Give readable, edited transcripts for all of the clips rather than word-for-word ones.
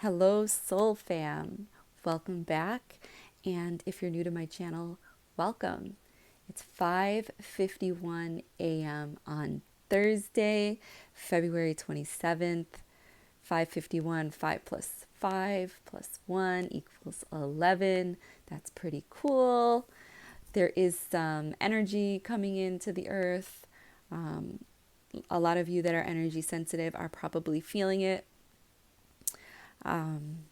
Hello, Soul Fam. Welcome back. And if you're new to my channel, welcome. It's 5:51 a.m. on Thursday, February 27th. 5:51, 5 plus 5 plus 1 equals 11. That's pretty cool. There is some energy coming into the earth. A lot of you that are energy sensitive are probably feeling it.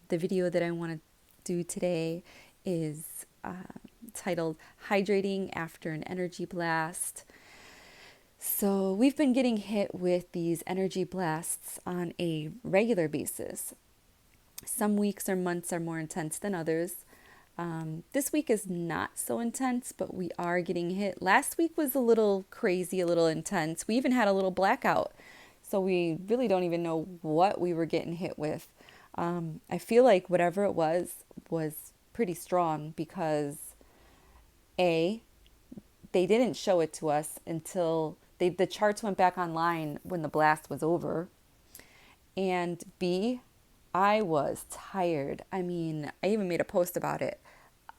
The video that I want to do today is titled Hydrating After an Energy Blast. So we've been getting hit with these energy blasts on a regular basis. Some weeks or months are more intense than others. This week is not so intense, but we are getting hit. Last week was a little crazy, a little intense. We even had a little blackout. So we really don't even know what we were getting hit with. I feel like whatever it was pretty strong because A, they didn't show it to us until the charts went back online when the blast was over. And B, I was tired. I mean, I even made a post about it.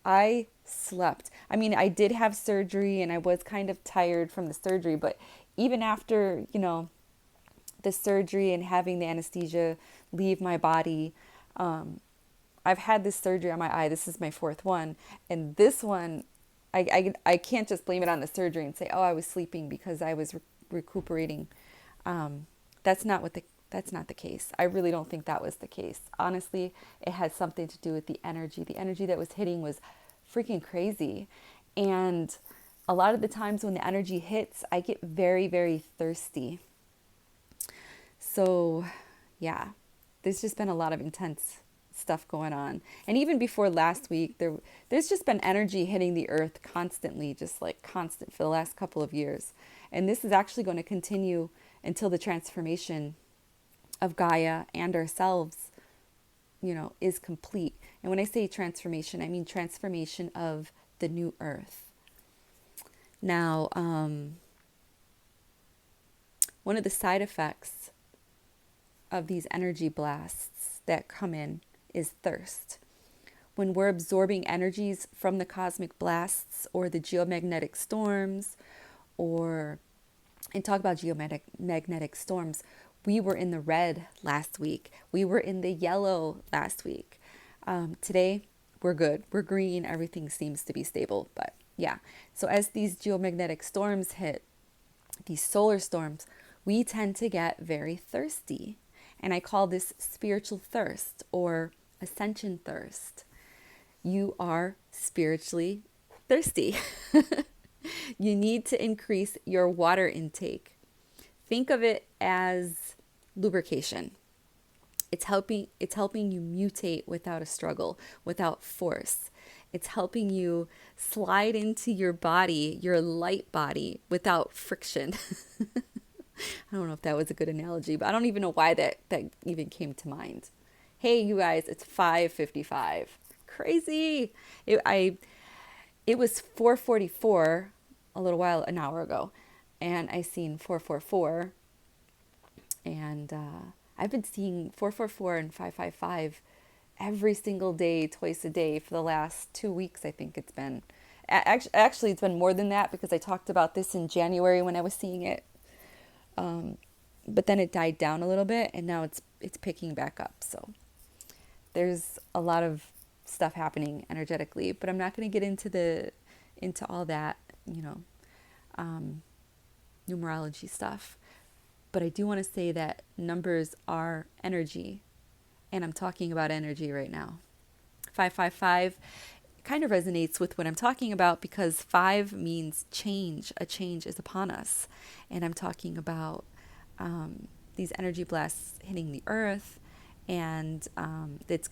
I slept. I mean, I did have surgery and I was kind of tired from the surgery, but even after, the surgery and having the anesthesia leave my body, I've had this surgery on my eye. This is my fourth one. And this one, I can't just blame it on the surgery and say, oh, I was sleeping because I was recuperating. That's not the case. I really don't think that was the case. Honestly, it had something to do with the energy. The energy that was hitting was freaking crazy. And a lot of the times when the energy hits, I get very, very thirsty. So, yeah, there's just been a lot of intense stuff going on. And even before last week, there's just been energy hitting the earth constantly, just like constant for the last couple of years. And this is actually going to continue until the transformation of Gaia and ourselves, is complete. And when I say transformation, I mean transformation of the new earth. Now, one of the side effects of these energy blasts that come in is thirst. When we're absorbing energies from the cosmic blasts or the geomagnetic storms, and talk about geomagnetic storms, we were in the red last week. We were in the yellow last week. Today, we're good. We're green. Everything seems to be stable. But yeah, so as these geomagnetic storms hit, these solar storms, we tend to get very thirsty. And I call this spiritual thirst or ascension thirst. You are spiritually thirsty. You need to increase your water intake. Think of it as lubrication. It's helping you mutate without a struggle, without force. It's helping you slide into your body, your light body, without friction. I don't know if that was a good analogy, but I don't even know why that even came to mind. Hey, you guys, it's 5:55. Crazy. It was 4:44 an hour ago, and I seen 4:44, and I've been seeing 4:44 and 5:55 every single day, twice a day for the last 2 weeks. I think it's been. Actually, it's been more than that because I talked about this in January when I was seeing it. But then it died down a little bit, and now it's picking back up. So there's a lot of stuff happening energetically, but I'm not going to get into all that, numerology stuff. But I do want to say that numbers are energy, and I'm talking about energy right now. 555 kind of resonates with what I'm talking about because 5 means change. A change is upon us. And I'm talking about these energy blasts hitting the earth, and this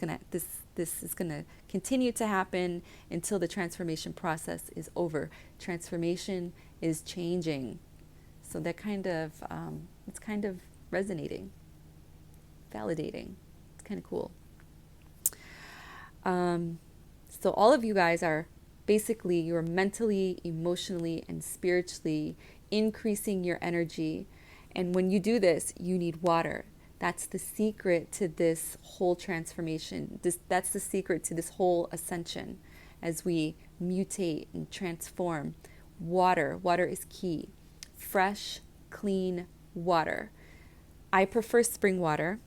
is gonna continue to happen until the transformation process is over. Transformation is changing. So that it's kind of resonating, validating. It's kind of cool. So all of you guys are basically, you're mentally, emotionally, and spiritually increasing your energy. And when you do this, you need water. That's the secret to this whole transformation. That's the secret to this whole ascension as we mutate and transform. Water is key. Fresh, clean water. I prefer spring water.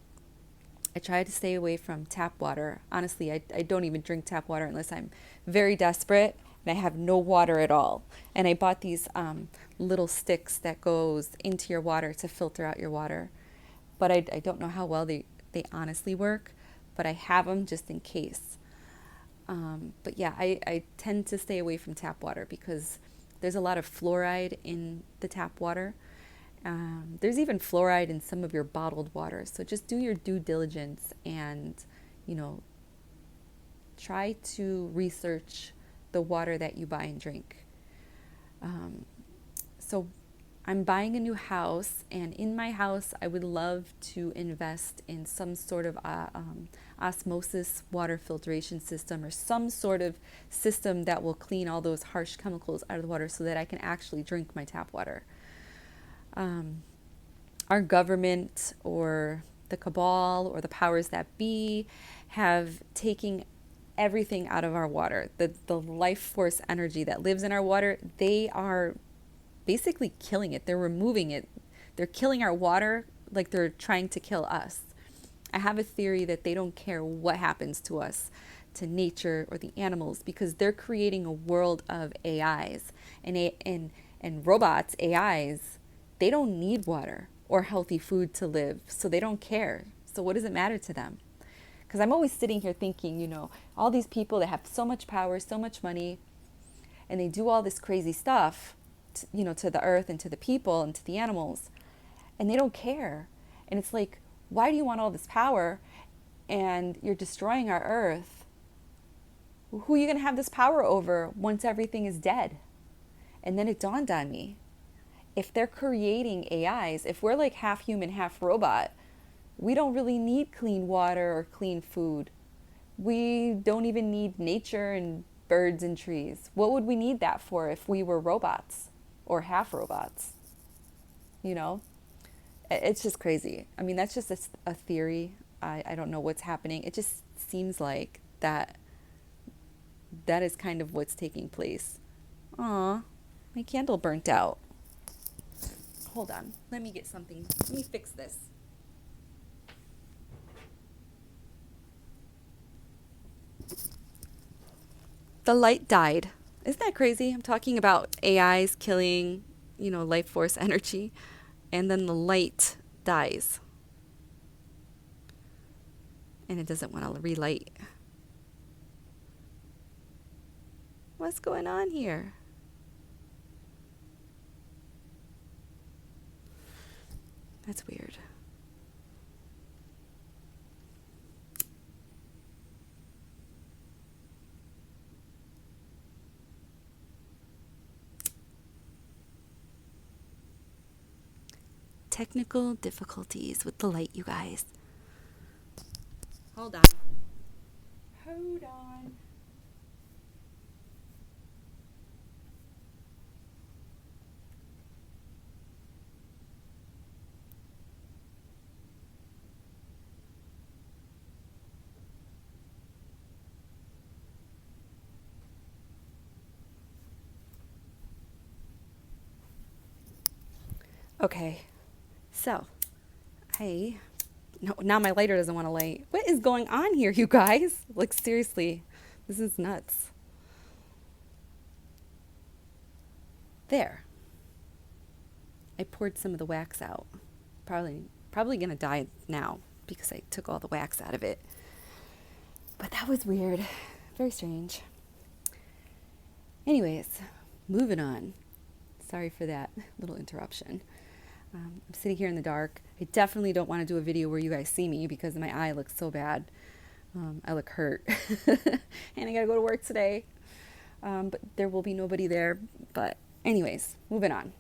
I try to stay away from tap water. Honestly, I don't even drink tap water unless I'm very desperate and I have no water at all. And I bought these little sticks that goes into your water to filter out your water. But I don't know how well they honestly work, but I have them just in case. But yeah, I tend to stay away from tap water because there's a lot of fluoride in the tap water. There's even fluoride in some of your bottled water. So just do your due diligence and, try to research the water that you buy and drink. So I'm buying a new house, and in my house, I would love to invest in some sort of osmosis water filtration system or some sort of system that will clean all those harsh chemicals out of the water so that I can actually drink my tap water. Our government or the cabal or the powers that be have taken everything out of our water. The life force energy that lives in our water, they are basically killing it. They're removing it. They're killing our water like they're trying to kill us. I have a theory that they don't care what happens to us, to nature or the animals, because they're creating a world of AIs and robots, AIs. They don't need water or healthy food to live, so they don't care. So what does it matter to them? Because I'm always sitting here thinking, all these people that have so much power, so much money, and they do all this crazy stuff, to the earth and to the people and to the animals, and they don't care. And it's like, why do you want all this power and you're destroying our earth? Who are you going to have this power over once everything is dead? And then it dawned on me, if they're creating AIs, if we're like half human, half robot, we don't really need clean water or clean food. We don't even need nature and birds and trees. What would we need that for if we were robots or half robots? It's just crazy. I mean, that's just a theory. I don't know what's happening. It just seems like that is kind of what's taking place. Aw, my candle burnt out. Hold on. Let me get something. Let me fix this. The light died. Isn't that crazy? I'm talking about AIs killing, life force energy, and then the light dies. And it doesn't want to relight. What's going on here? That's weird. Technical difficulties with the light, you guys. Hold on. Okay. So, now my lighter doesn't want to light. What is going on here, you guys? Like, seriously, this is nuts. There. I poured some of the wax out. Probably gonna die now because I took all the wax out of it. But that was weird. Very strange. Anyways, moving on. Sorry for that little interruption. I'm sitting here in the dark. I definitely don't want to do a video where you guys see me because my eye looks so bad. I look hurt. And I gotta go to work today. But there will be nobody there. But anyways, moving on.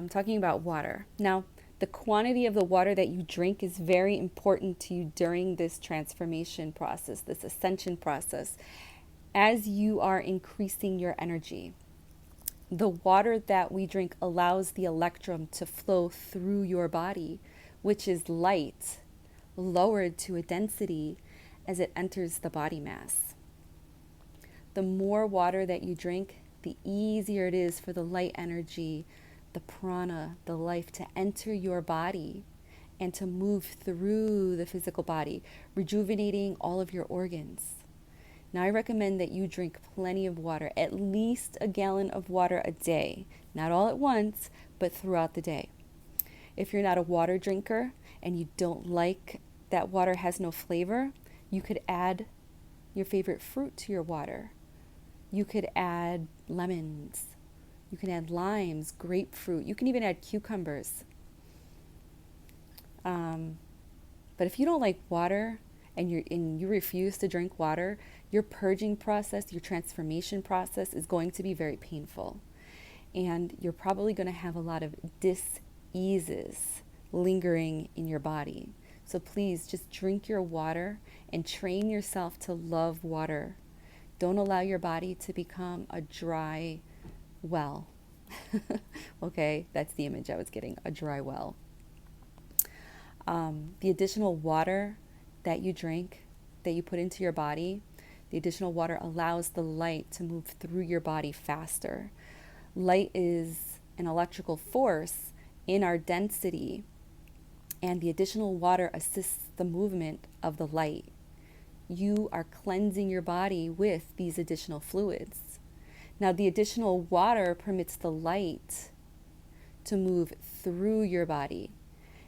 Talking about water. Now, the quantity of the water that you drink is very important to you during this transformation process, this ascension process, as you are increasing your energy. The water that we drink allows the electrum to flow through your body, which is light, lowered to a density as it enters the body mass. The more water that you drink, the easier it is for the light energy, the prana, the life to enter your body and to move through the physical body, rejuvenating all of your organs. Now, I recommend that you drink plenty of water, at least a gallon of water a day, not all at once, but throughout the day. If you're not a water drinker and you don't like that water has no flavor, you could add your favorite fruit to your water. You could add lemons. You can add limes, grapefruit. You can even add cucumbers. But if you don't like water and you refuse to drink water, your purging process, your transformation process is going to be very painful. And you're probably going to have a lot of dis-eases lingering in your body. So please just drink your water and train yourself to love water. Don't allow your body to become a dry well. Okay, that's the image I was getting, a dry well. The additional water that you drink, that you put into your body, the additional water allows the light to move through your body faster. Light is an electrical force in our density, and the additional water assists the movement of the light. You are cleansing your body with these additional fluids. Now, the additional water permits the light to move through your body.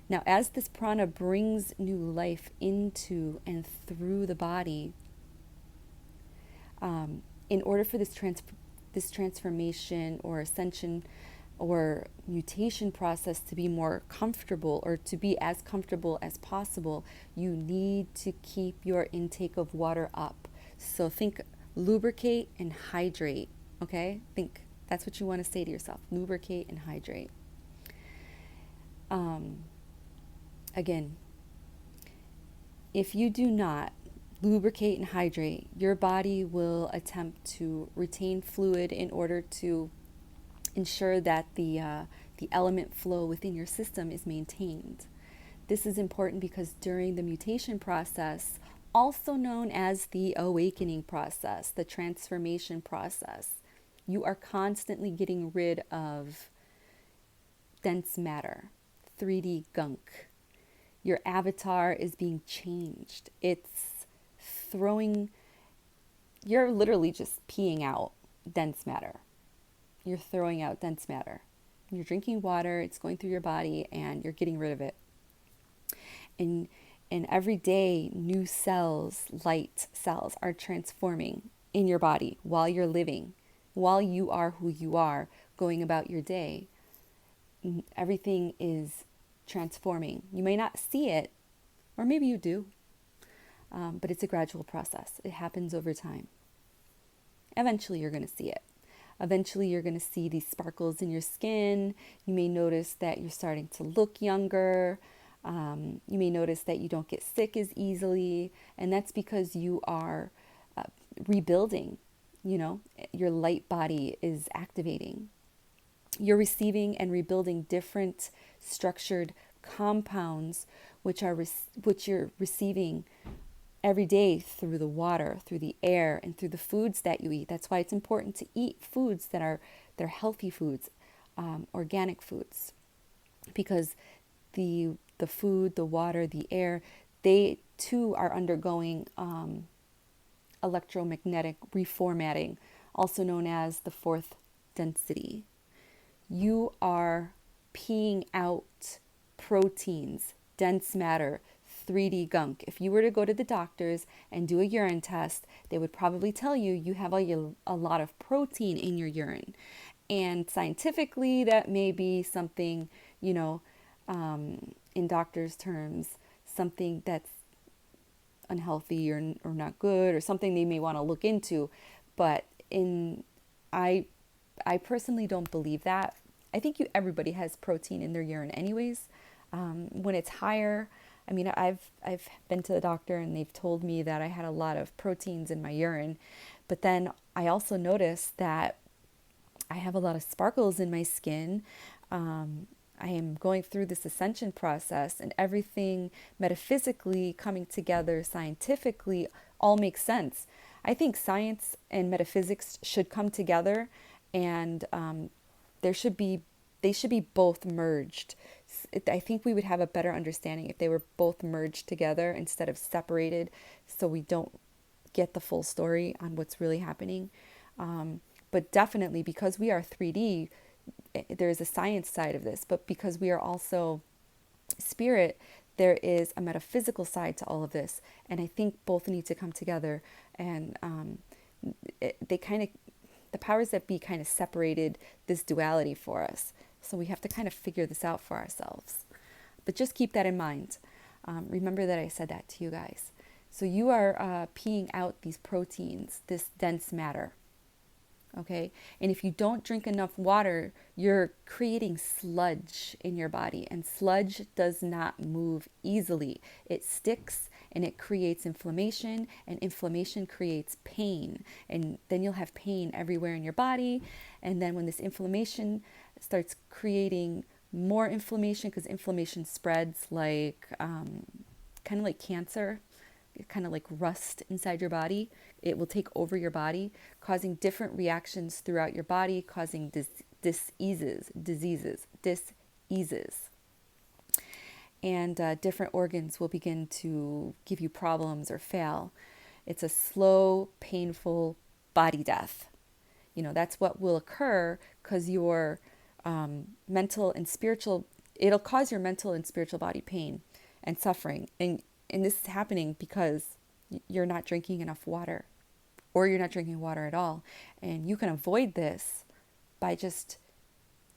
Now, as this prana brings new life into and through the body, in order for this transformation or ascension or mutation process to be more comfortable, or to be as comfortable as possible, you need to keep your intake of water up. So think lubricate and hydrate, okay? Think that's what you want to say to yourself, lubricate and hydrate. Again, if you do not lubricate and hydrate, your body will attempt to retain fluid in order to ensure that the element flow within your system is maintained. This is important because during the mutation process, also known as the awakening process, the transformation process, you are constantly getting rid of dense matter, 3D gunk. Your avatar is being changed. It's you're literally just peeing out dense matter. You're throwing out dense matter. You're drinking water, it's going through your body, and you're getting rid of it. And every day, new cells, light cells, are transforming in your body while you're living, while you are who you are, going about your day. Everything is transforming. You may not see it, or maybe you do, but it's a gradual process. It happens over time. Eventually, you're going to see it. Eventually, you're going to see these sparkles in your skin. You may notice that you're starting to look younger. You may notice that you don't get sick as easily. And that's because you are rebuilding. Your light body is activating. You're receiving and rebuilding different structured compounds, which you're receiving every day through the water, through the air, and through the foods that you eat. That's why it's important to eat foods they're healthy foods, organic foods, because the food, the water, the air, they too are undergoing electromagnetic reformatting, also known as the fourth density. You are peeing out proteins, dense matter, 3D gunk. If you were to go to the doctors and do a urine test, they would probably tell you you have a lot of protein in your urine. And scientifically, that may be something, in doctors' terms, something that's unhealthy or not good, or something they may want to look into. But I personally don't believe that. I think everybody has protein in their urine anyways. When it's higher, I've been to the doctor and they've told me that I had a lot of proteins in my urine, but then I also noticed that I have a lot of sparkles in my skin. I am going through this ascension process, and everything metaphysically coming together scientifically all makes sense. I think science and metaphysics should come together, and there should be they should be both merged. I think we would have a better understanding if they were both merged together instead of separated, so we don't get the full story on what's really happening. But definitely, because we are 3D, there is a science side of this, but because we are also spirit, there is a metaphysical side to all of this. And I think both need to come together. And they kind of, the powers that be kind of separated this duality for us. So we have to kind of figure this out for ourselves. But just keep that in mind. Remember that I said that to you guys. So you are peeing out these proteins, this dense matter. Okay. And if you don't drink enough water, you're creating sludge in your body, and sludge does not move easily. It sticks and it creates inflammation, and inflammation creates pain. And then you'll have pain everywhere in your body. And then when this inflammation starts creating more inflammation, because inflammation spreads like kind of like cancer, kind of like rust inside your body. It will take over your body, causing different reactions throughout your body, causing diseases, and different organs will begin to give you problems or fail. It's a slow, painful body death. That's what will occur because your mental and spiritual, it'll cause your mental and spiritual body pain and suffering. And this is happening because you're not drinking enough water, or you're not drinking water at all. And you can avoid this by just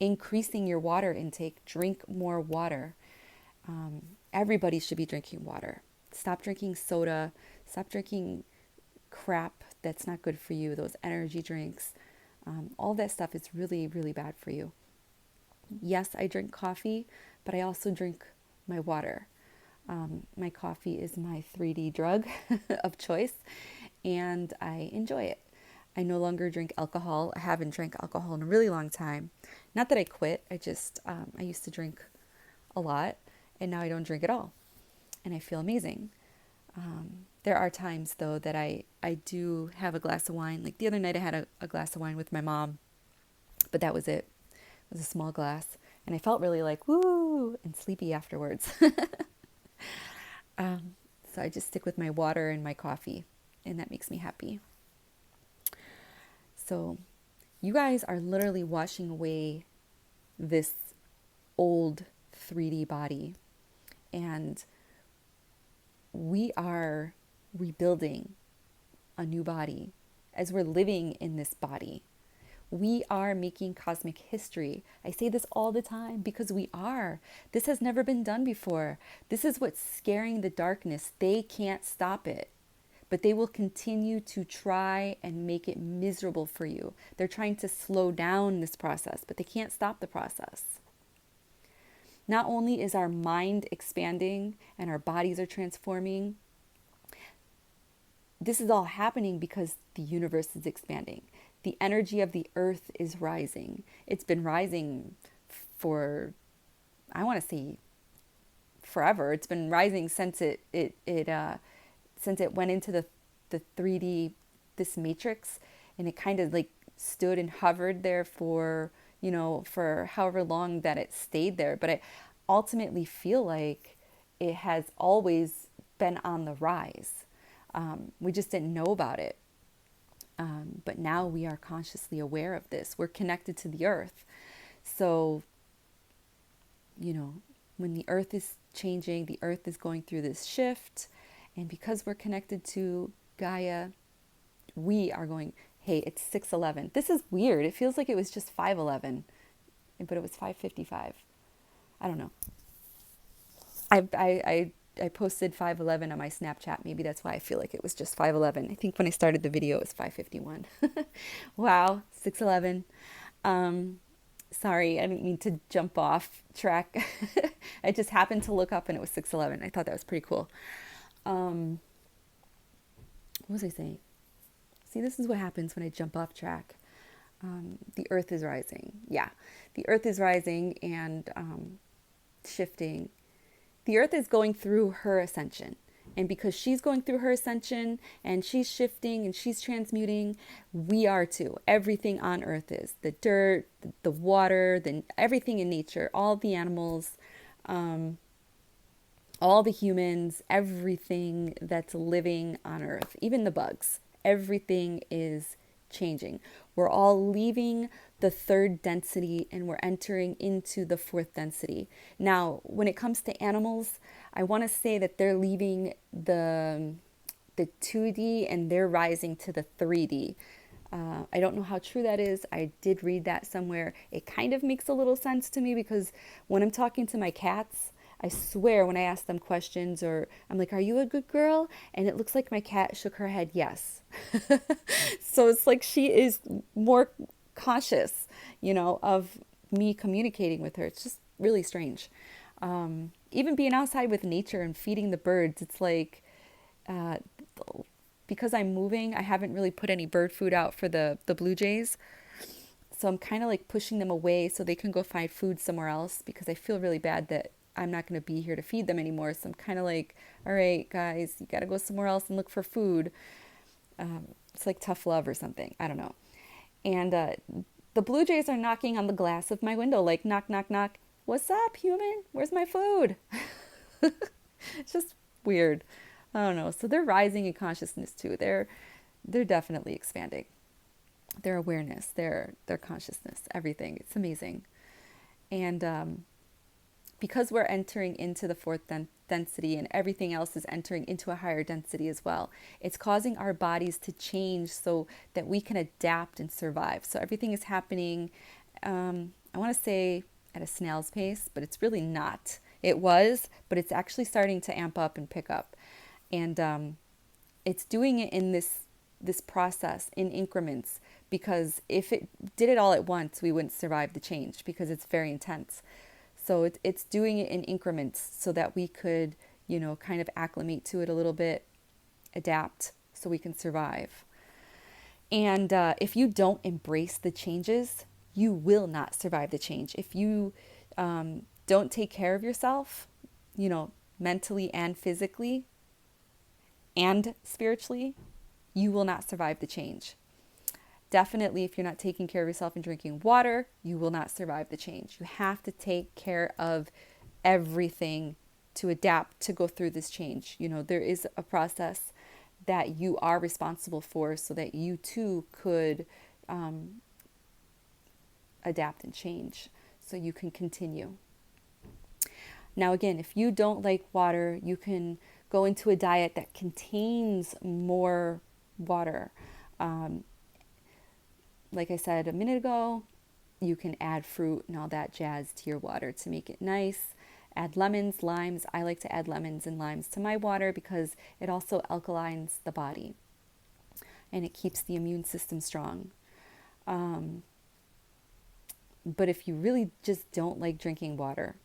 increasing your water intake. Drink more water. Everybody should be drinking water. Stop drinking soda. Stop drinking crap that's not good for you. Those energy drinks. All that stuff is really, really bad for you. Yes, I drink coffee, but I also drink my water. My coffee is my 3D drug of choice, and I enjoy it. I no longer drink alcohol. I haven't drank alcohol in a really long time. Not that I quit. I just, I used to drink a lot, and now I don't drink at all. And I feel amazing. There are times, though, that I do have a glass of wine. Like the other night, I had a glass of wine with my mom, but that was it. It was a small glass. And I felt really like, woo, and sleepy afterwards. So I just stick with my water and my coffee, and that makes me happy. So you guys are literally washing away this old 3D body, and we are rebuilding a new body as we're living in this body. We are making cosmic history. I say this all the time because we are. This has never been done before. This is what's scaring the darkness. They can't stop it, but they will continue to try and make it miserable for you. They're trying to slow down this process, but they can't stop the process. Not only is our mind expanding and our bodies are transforming, this is all happening because the universe is expanding. The energy of the earth is rising. It's been rising for, I want to say, forever. It's been rising since it went into the 3D, this matrix, and it kind of like stood and hovered there for however long that it stayed there. But I ultimately feel like it has always been on the rise. We just didn't know about it. But now we are consciously aware of this. We're connected to the earth. So, when the earth is changing, the earth is going through this shift. And because we're connected to Gaia, we are going, hey, it's 6:11. This is weird. It feels like it was just 5:11, but it was 5:55. I don't know. I posted 5:11 on my Snapchat. Maybe that's why I feel like it was just 5:11. I think when I started the video, it was 5:51. Wow, 6:11. Sorry, I didn't mean to jump off track. I just happened to look up and it was 6:11. I thought that was pretty cool. What was I saying? See, this is what happens when I jump off track. The earth is rising. Yeah, the earth is rising and shifting. The earth is going through her ascension. And because she's going through her ascension and she's shifting and she's transmuting, we are too. Everything on earth is the dirt, the water, everything in nature, all the animals, all the humans, everything that's living on earth, even the bugs, everything is changing. We're all leaving the third density and we're entering into the fourth density. Now, when it comes to animals, I want to say that they're leaving the 2D and they're rising to the 3D. I don't know how true that is. I did read that somewhere. It kind of makes a little sense to me because when I'm talking to my cats, I swear when I ask them questions or I'm like, "Are you a good girl?" And it looks like my cat shook her head yes. So it's like she is more cautious, of me communicating with her. It's just really strange. Even being outside with nature and feeding the birds, it's like, uh, because I'm moving, I haven't really put any bird food out for the blue jays. So I'm kind of like pushing them away so they can go find food somewhere else because I feel really bad that I'm not going to be here to feed them anymore. So I'm kind of like, all right, guys, you got to go somewhere else and look for food. It's like tough love or something. I don't know. And the blue jays are knocking on the glass of my window, like, knock, knock, knock. What's up, human? Where's my food? It's just weird. I don't know. So they're rising in consciousness too. They're definitely expanding. Their awareness, their consciousness, everything. It's amazing. And because we're entering into the fourth density and everything else is entering into a higher density as well, it's causing our bodies to change so that we can adapt and survive. So everything is happening, I want to say at a snail's pace, but it's really not. It was, but it's actually starting to amp up and pick up. And it's doing it in this process in increments, because if it did it all at once, we wouldn't survive the change because it's very intense. So it's doing it in increments so that we could, kind of acclimate to it a little bit, adapt so we can survive. And if you don't embrace the changes, you will not survive the change. If you don't take care of yourself, mentally and physically and spiritually, you will not survive the change. Definitely, if you're not taking care of yourself and drinking water, you will not survive the change. You have to take care of everything to adapt, to go through this change. There is a process that you are responsible for so that you too could adapt and change so you can continue. Now, again, if you don't like water, you can go into a diet that contains more water. Like I said a minute ago, you can add fruit and all that jazz to your water to make it nice. Add lemons, limes. I like to add lemons and limes to my water because it also alkalines the body and it keeps the immune system strong. But if you really just don't like drinking water,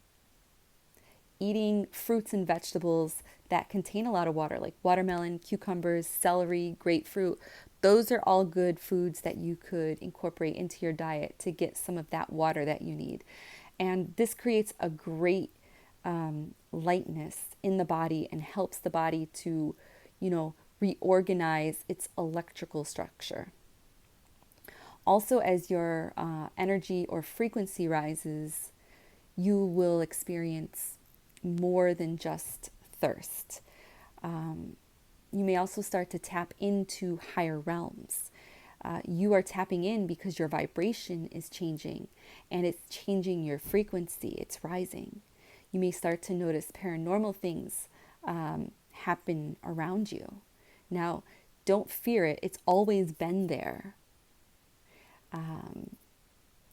eating fruits and vegetables that contain a lot of water, like watermelon, cucumbers, celery, grapefruit, those are all good foods that you could incorporate into your diet to get some of that water that you need. And this creates a great lightness in the body and helps the body to, reorganize its electrical structure. Also, as your energy or frequency rises, you will experience more than just thirst. You may also start to tap into higher realms. You are tapping in because your vibration is changing and it's changing your frequency, it's rising. You may start to notice paranormal things happen around you. Now, don't fear it, it's always been there.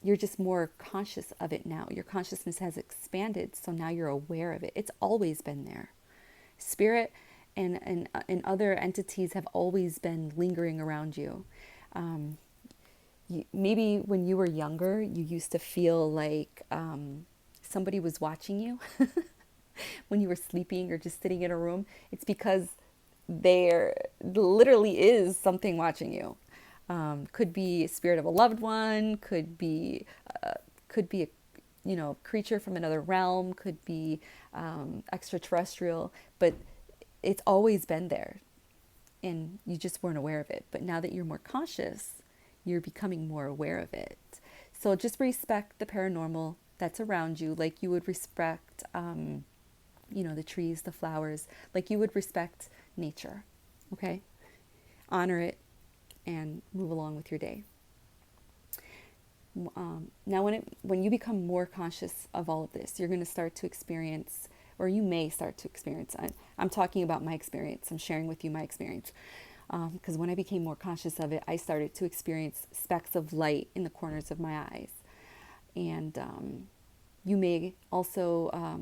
You're just more conscious of it now. Your consciousness has expanded, so now you're aware of it. It's always been there. Spirit and other entities have always been lingering around you. Maybe when you were younger, you used to feel like somebody was watching you when you were sleeping or just sitting in a room. It's because there literally is something watching you. Could be a spirit of a loved one, could be a creature from another realm, could be extraterrestrial, but it's always been there and you just weren't aware of it. But now that you're more conscious, you're becoming more aware of it. So just respect the paranormal that's around you, like you would respect, the trees, the flowers, like you would respect nature. Okay? Honor it and move along with your day. Now, when you become more conscious of all of this, you're going to start to experience, or you may start to experience. I'm talking about my experience. I'm sharing with you my experience. Because when I became more conscious of it, I started to experience specks of light in the corners of my eyes. And you may also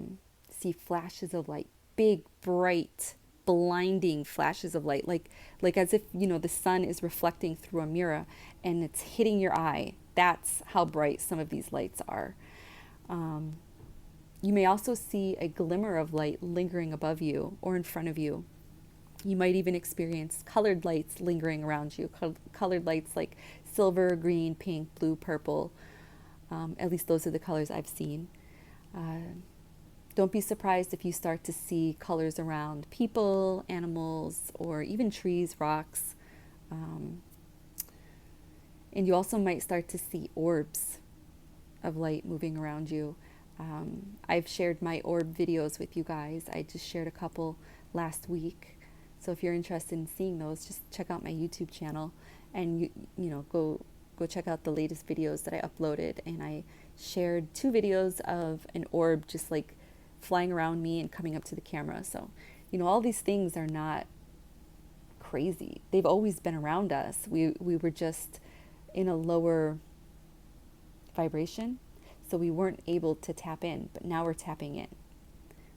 see flashes of light, big, bright, blinding flashes of light, like as if, the sun is reflecting through a mirror and it's hitting your eye. That's how bright some of these lights are. You may also see a glimmer of light lingering above you or in front of you. You might even experience colored lights lingering around you, colored lights like silver, green, pink, blue, purple. At least those are the colors I've seen. Don't be surprised if you start to see colors around people, animals, or even trees, rocks. And you also might start to see orbs of light moving around you. I've shared my orb videos with you guys. I just shared a couple last week. So if you're interested in seeing those, just check out my YouTube channel and go check out the latest videos that I uploaded. And I shared 2 videos of an orb just like flying around me and coming up to the camera. So, all these things are not crazy. They've always been around us. We were just in a lower vibration, so we weren't able to tap in, but now we're tapping in.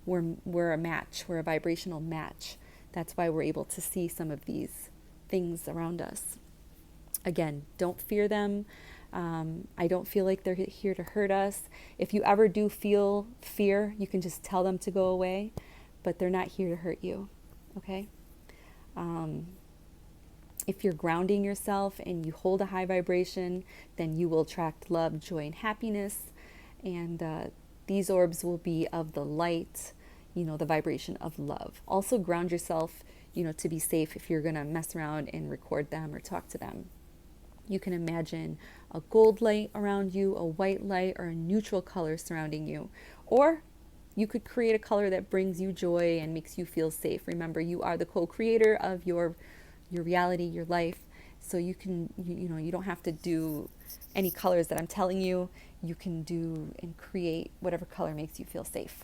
We're a match. We're a vibrational match. That's why we're able to see some of these things around us. Again, don't fear them. I don't feel like they're here to hurt us. If you ever do feel fear, you can just tell them to go away, but they're not here to hurt you. Okay? If you're grounding yourself and you hold a high vibration, then you will attract love, joy, and happiness. And these orbs will be of the light, the vibration of love. Also ground yourself, to be safe if you're going to mess around and record them or talk to them. You can imagine a gold light around you, a white light, or a neutral color surrounding you. Or you could create a color that brings you joy and makes you feel safe. Remember, you are the co-creator of your reality, your life. So you can, you don't have to do any colors that I'm telling you. You can do and create whatever color makes you feel safe.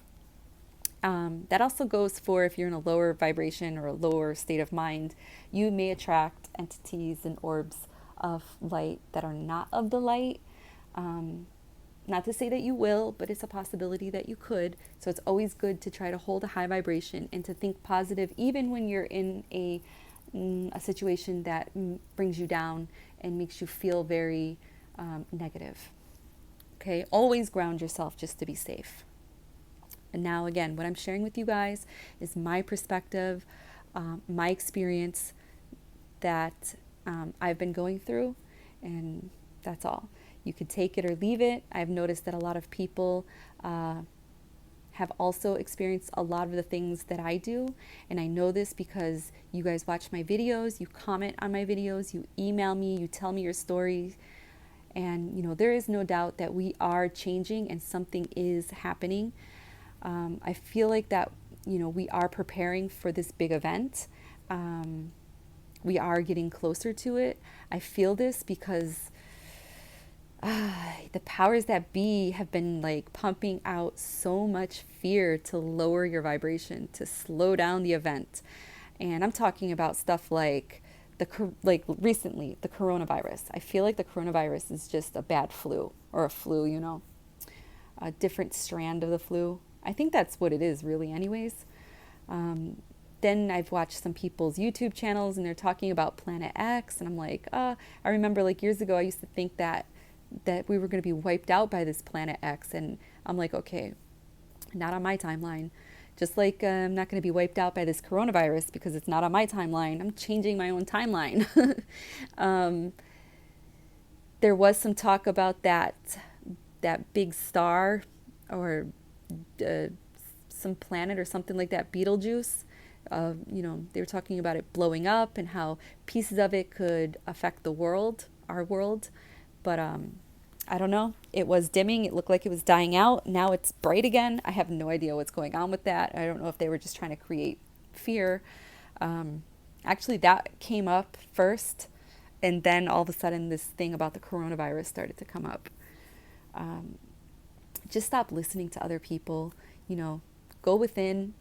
That also goes for if you're in a lower vibration or a lower state of mind. You may attract entities and orbs of light that are not of the light. Not to say that you will, but it's a possibility that you could. So it's always good to try to hold a high vibration and to think positive, even when you're in a situation that brings you down and makes you feel very negative. Okay, always ground yourself just to be safe. And now again, what I'm sharing with you guys is my perspective, my experience that I've been going through, and that's all. You could take it or leave it. I've noticed that a lot of people have also experienced a lot of the things that I do, and I know this because you guys watch my videos, you comment on my videos, you email me, you tell me your stories, and there is no doubt that we are changing and something is happening. I feel like that we are preparing for this big event. We are getting closer to it. I feel this because the powers that be have been like pumping out so much fear to lower your vibration, to slow down the event. And I'm talking about stuff like recently, the coronavirus. I feel like the coronavirus is just a bad flu, or a flu, a different strand of the flu. I think that's what it is really anyways. Then I've watched some people's YouTube channels and they're talking about Planet X, and I'm like, I remember like years ago I used to think that we were going to be wiped out by this Planet X, and I'm like, okay, not on my timeline. Just like I'm not going to be wiped out by this coronavirus because it's not on my timeline. I'm changing my own timeline. There was some talk about that big star, or uh, some planet or something like that, Betelgeuse. They were talking about it blowing up and how pieces of it could affect the world, our world. But I don't know. It was dimming. It looked like it was dying out. Now it's bright again. I have no idea what's going on with that. I don't know if they were just trying to create fear. Actually, that came up first, and then all of a sudden this thing about the coronavirus started to come up. Just stop listening to other people. Go within,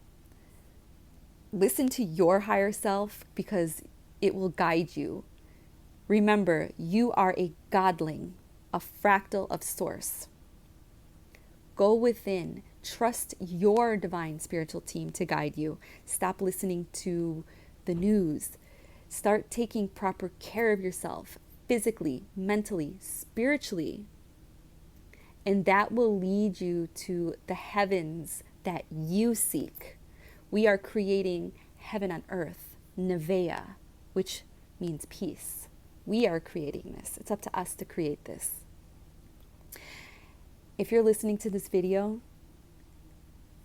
listen to your higher self, because it will guide you. Remember, you are a godling, a fractal of source. Go within, trust your divine spiritual team to guide you. Stop listening to the news. Start taking proper care of yourself, physically, mentally, spiritually. And that will lead you to the heavens that you seek. We are creating heaven on earth, Nevaeh, which means peace. We are creating this. It's up to us to create this. If you're listening to this video,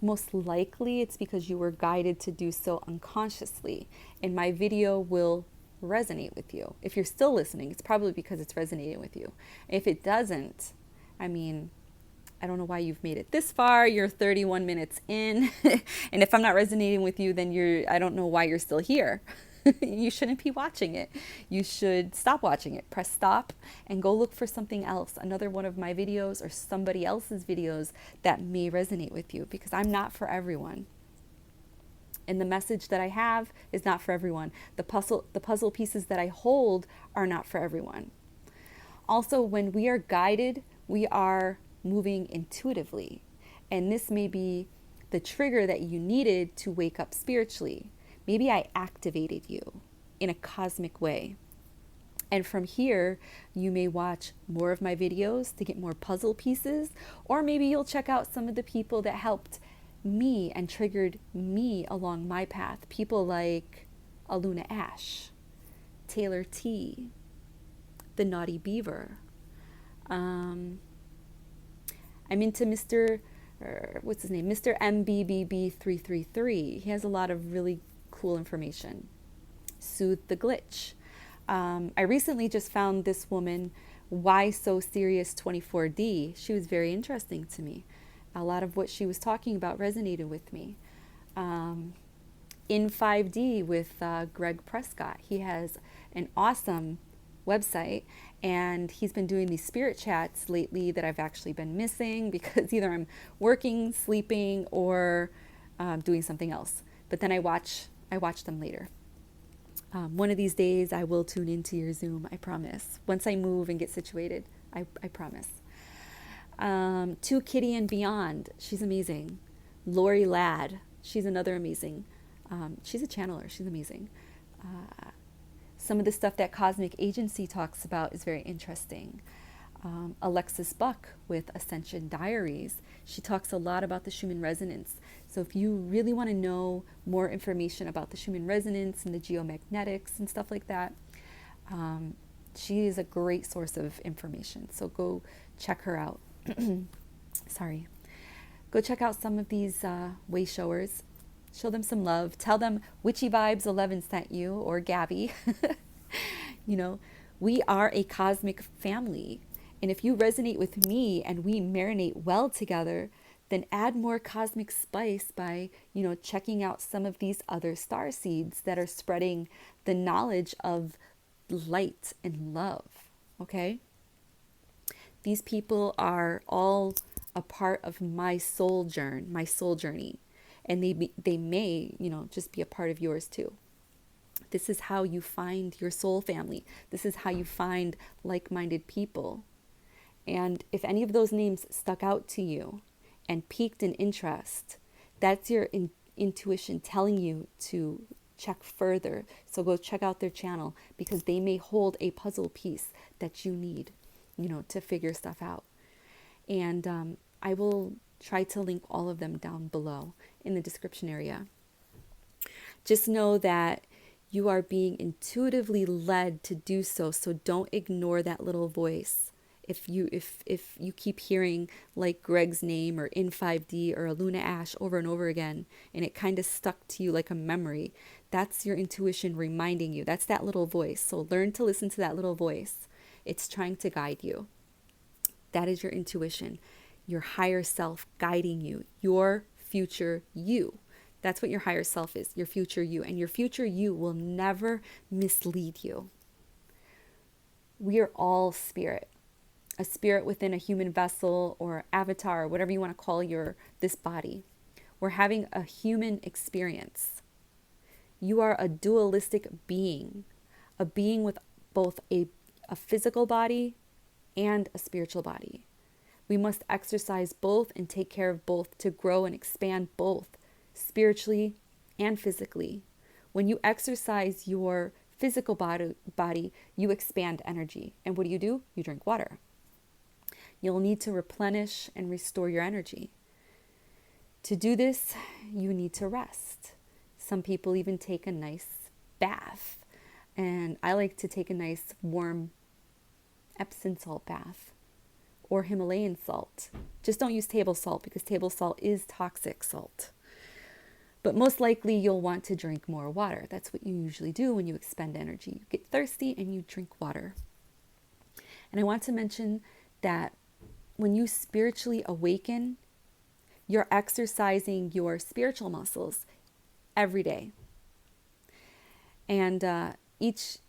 most likely it's because you were guided to do so unconsciously, and my video will resonate with you. If you're still listening, it's probably because it's resonating with you. If it doesn't, I don't know why you've made it this far. You're 31 minutes in. And if I'm not resonating with you, then I don't know why you're still here. You shouldn't be watching it. You should stop watching it. Press stop and go look for something else, another one of my videos or somebody else's videos that may resonate with you, because I'm not for everyone. And the message that I have is not for everyone. The puzzle pieces that I hold are not for everyone. Also, when we are guided, we are moving intuitively. And this may be the trigger that you needed to wake up spiritually. Maybe I activated you in a cosmic way. And from here, you may watch more of my videos to get more puzzle pieces, or maybe you'll check out some of the people that helped me and triggered me along my path. People like Aluna Ash, Taylor T, the Naughty Beaver. I'm into Mr. Mr. MBBB333. He has a lot of really cool information. Soothe the Glitch. I recently just found this woman, Why So Serious 24D. She was very interesting to me. A lot of what she was talking about resonated with me. In 5D with Greg Prescott. He has an awesome website, and he's been doing these spirit chats lately that I've actually been missing because either I'm working, sleeping, or doing something else. But then I watch them later. One of these days I will tune into your Zoom, I promise. Once I move and get situated, I promise. To Kitty and Beyond, she's amazing. Lori Ladd, she's another amazing. She's a channeler, she's amazing. Some of the stuff that Cosmic Agency talks about is very interesting. Alexis Buck with Ascension Diaries, she talks a lot about the Schumann resonance. So if you really want to know more information about the Schumann resonance and the geomagnetics and stuff like that, she is a great source of information. So go check her out. Sorry. Go check out some of these way showers. Show them some love. Tell them Witchy Vibes 11 sent you, or Gabby. We are a cosmic family. And if you resonate with me and we marinate well together, then add more cosmic spice by, checking out some of these other star seeds that are spreading the knowledge of light and love. Okay? These people are all a part of my soul journey. And they may, just be a part of yours too. This is how you find your soul family. This is how you find like-minded people. And if any of those names stuck out to you and piqued an interest, that's your intuition telling you to check further. So go check out their channel, because they may hold a puzzle piece that you need, to figure stuff out. And I will try to link all of them down below in the description area. Just know that, You are being intuitively led to do so. So don't ignore that little voice. If you keep hearing like Greg's name or in 5D or a Luna Ash over and over again, and it kind of stuck to you like a memory, that's your intuition reminding you. That's that little voice. So learn to listen to that little voice. It's trying to guide you. That is your intuition, your higher self guiding you, your future you. That's what your higher self is, your future you. And your future you will never mislead you. We are all spirit, a spirit within a human vessel or avatar, whatever you want to call this body. We're having a human experience. You are a dualistic being, a being with both a physical body and a spiritual body. We must exercise both and take care of both to grow and expand both spiritually and physically. When you exercise your physical body, you expand energy. And what do? You drink water. You'll need to replenish and restore your energy. To do this, you need to rest. Some people even take a nice bath. And I like to take a nice warm Epsom salt bath or Himalayan salt. Just don't use table salt because table salt is toxic salt. But most likely you'll want to drink more water. That's what you usually do when you expend energy. You get thirsty and you drink water. And I want to mention that when you spiritually awaken, you're exercising your spiritual muscles every day. And each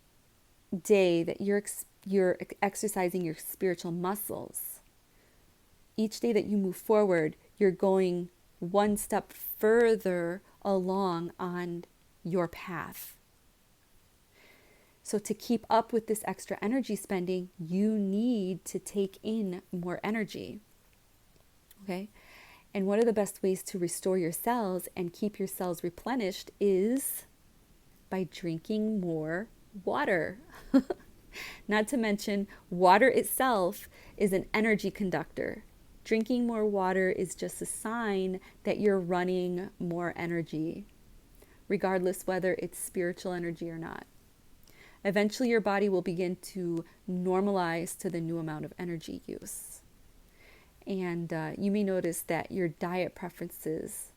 day that you're exercising your spiritual muscles, each day that you move forward, you're going one step further along on your path. So to keep up with this extra energy spending, you need to take in more energy. Okay? And one of the best ways to restore your cells and keep your cells replenished is by drinking more water. Not to mention, water itself is an energy conductor. Drinking more water is just a sign that you're running more energy, regardless whether it's spiritual energy or not. Eventually, your body will begin to normalize to the new amount of energy use. And you may notice that your diet preferences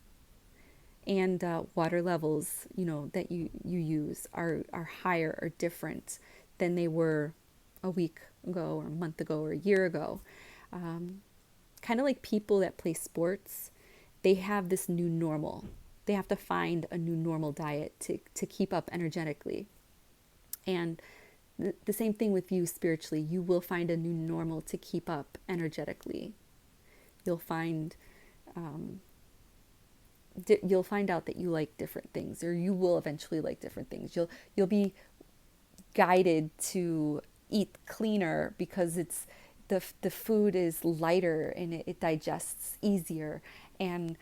and water levels, that you use are higher or different than they were a week ago or a month ago or a year ago. Kind of like people that play sports, they have this new normal. They have to find a new normal diet to keep up energetically. And the same thing with you spiritually. You will find a new normal to keep up energetically. You'll find out that you like different things, or you will eventually like different things. You'll be guided to eat cleaner because it's the food is lighter and it digests easier, and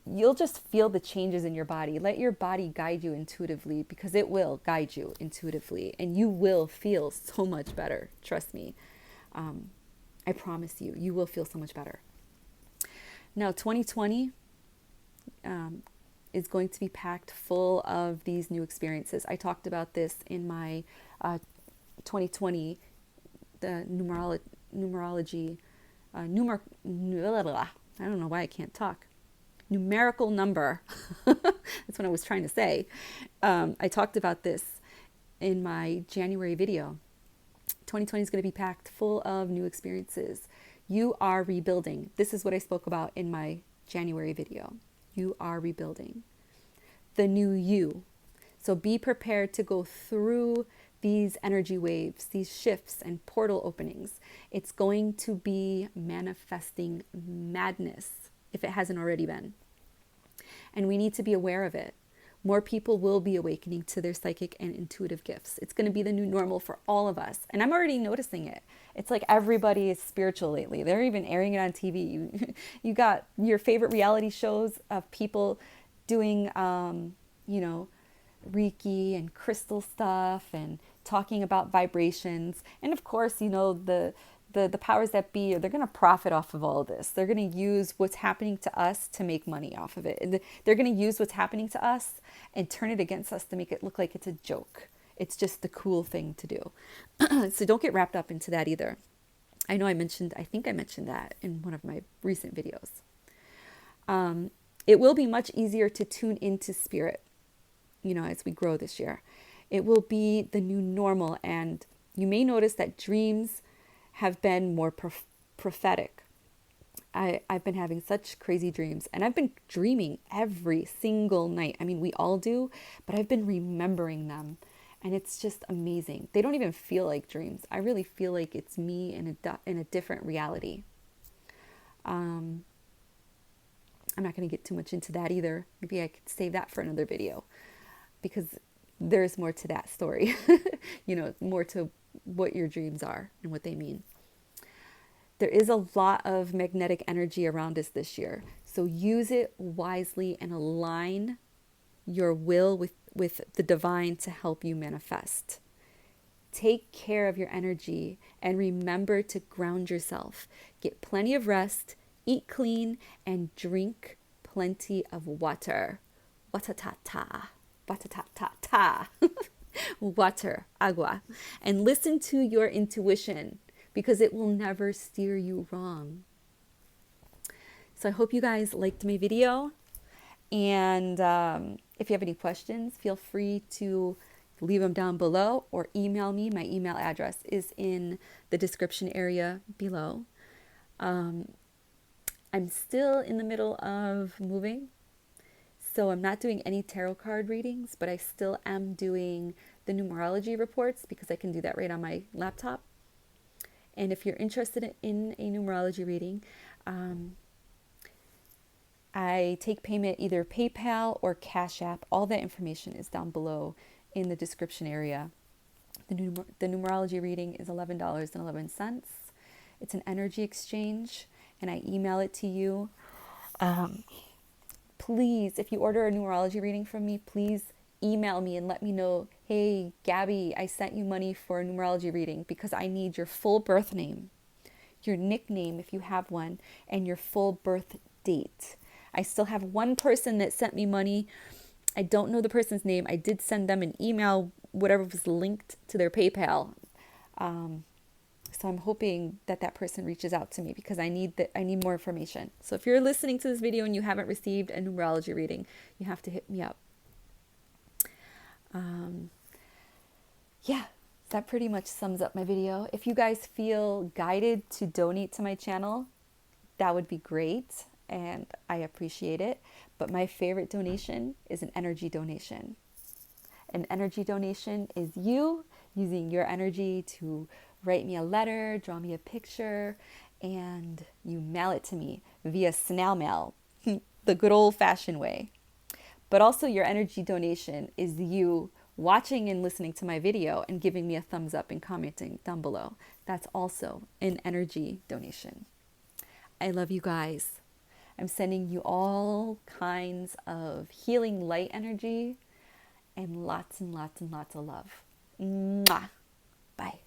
you'll just feel the changes in your body. Let your body guide you intuitively, because it will guide you intuitively, and you will feel so much better. Trust me. I promise you, you will feel so much better. Now, 2020 is going to be packed full of these new experiences. I talked about this in my 2020, the numerology, I don't know why I can't talk. Numerical number. That's what I was trying to say. I talked about this in my January video. 2020 is going to be packed full of new experiences. You are rebuilding. This is what I spoke about in my January video. You are rebuilding. The new you. So be prepared to go through these energy waves, these shifts and portal openings. It's going to be manifesting madness if it hasn't already been. And we need to be aware of it. More people will be awakening to their psychic and intuitive gifts. It's going to be the new normal for all of us. And I'm already noticing it. It's like everybody is spiritual lately. They're even airing it on TV. You got your favorite reality shows of people doing, Reiki and crystal stuff and talking about vibrations. And of course, the the powers that be, they're going to profit off of all of this. They're going to use what's happening to us to make money off of it. And they're going to use what's happening to us and turn it against us to make it look like it's a joke. It's just the cool thing to do. So don't get wrapped up into that either. I think I mentioned that in one of my recent videos. It will be much easier to tune into spirit, as we grow this year. It will be the new normal, and you may notice that dreams have been more prophetic. I've been having such crazy dreams, and I've been dreaming every single night. I mean, we all do, but I've been remembering them, and it's just amazing. They don't even feel like dreams. I really feel like it's me in a different reality. I'm not going to get too much into that either. Maybe I could save that for another video, because there's more to that story, more to what your dreams are and what they mean. There is a lot of magnetic energy around us this year. So use it wisely and align your will with the divine to help you manifest. Take care of your energy and remember to ground yourself. Get plenty of rest, eat clean, and drink plenty of water. Watatata. Watatata. Water. Agua. And listen to your intuition, because it will never steer you wrong. So I hope you guys liked my video. And if you have any questions, feel free to leave them down below or email me. My email address is in the description area below. I'm still in the middle of moving, so I'm not doing any tarot card readings, but I still am doing the numerology reports because I can do that right on my laptop. And if you're interested in a numerology reading, I take payment either PayPal or Cash App. All that information is down below in the description area. The numerology reading is $11.11. It's an energy exchange, and I email it to you. Please, if you order a numerology reading from me, please email me and let me know, hey, Gabby, I sent you money for a numerology reading, because I need your full birth name, your nickname if you have one, and your full birth date. I still have one person that sent me money. I don't know the person's name. I did send them an email, whatever was linked to their PayPal. So I'm hoping that person reaches out to me, because I need more information. So if you're listening to this video and you haven't received a numerology reading, you have to hit me up. Yeah, that pretty much sums up my video. If you guys feel guided to donate to my channel, that would be great, and I appreciate it. But my favorite donation is an energy donation. An energy donation is you using your energy to write me a letter, draw me a picture, and you mail it to me via snail mail, the good old-fashioned way. But also your energy donation is you watching and listening to my video and giving me a thumbs up and commenting down below. That's also an energy donation. I love you guys. I'm sending you all kinds of healing light energy and lots and lots and lots of love. Mwah. Bye.